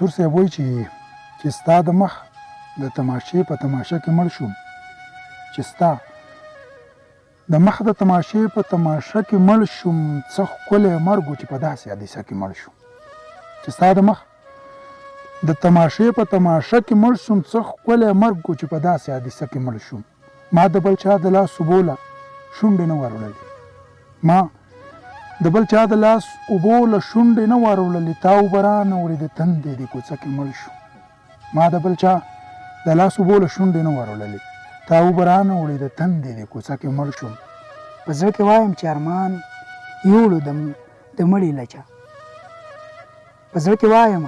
منصور صاحب وایي چې ستا د مخ د تماشې په تماشه کې مړ شوم، چې ستا د مخ د تماشې په تماشه کې مړ شوم، څه ښکلی مرګ و چې په داسې حادثه کې مړ شوم. چې ستا د مخ د تماشې په تماشه کې مړ شوم، څه ښکلی مرګ و چې په داسې حادثه کې مړ شوم. ما د بل چا د لاس اوبو له شونډې نه واروړلې، ما د بل چا د لاس اوبو له شونډې نه واروړلې، تا اوبه رانه وړې د تندې دې کوڅه کې مړ شوم. ما د بل چا د لاس اوبو له شونډې نه واروړلې، تا اوبه رانه وړې د تندې دې کوڅه کې مړ شوم. په زړه کې وایم چې ارمان یوړو د مړي له چا، په زړه کې وایم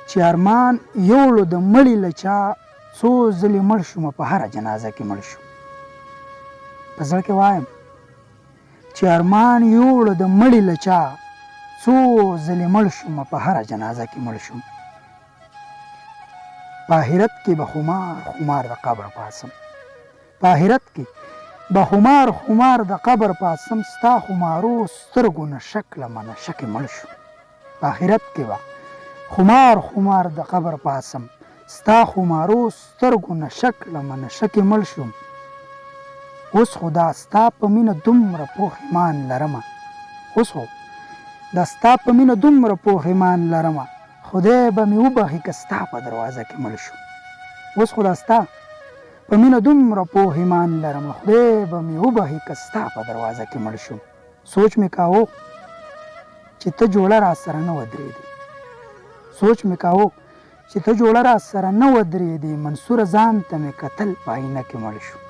چې ارمان یوړو د مړي له چا، څو ځلې مړ شوم په هره جنازه کې مړ شوم. په زړه کې وایم چې ارمان یوړو د مړي له چا، څو ځلې مړ شوم په هره جنازه کې مړ شوم. په آخرت کې به خمار د قبر پاسم، په آخرت کې به خمار د قبر پاسم، ستا خمارو سترګو نه شک له منشکې مړ شوم. په آخرت کې به خمار د قبر پاسم، ستا خمارو سترګو نه شک له منشکې مړ شوم. اوس خو دا ستا په مینه دومره پوخ ایمان لرمه، اوس خو دا ستا په مینه دومره پوخ ایمان لرمه، خدای به مې وبخي که ستا په دروازه کې مړ شوم. اوس خو دا ستا په مینه دومره پوخ ایمان لرمه، خدای به مې وبخي که ستا په دروازه کې مړ شوم. سوچ مې کاوه چې ته جوړه را سره نه ودرېدې، سوچ مې کاوه چې ته جوړه را سره نه ودرېدې، منصوره ځان ته مې کتل په آینه کې مړ شوم.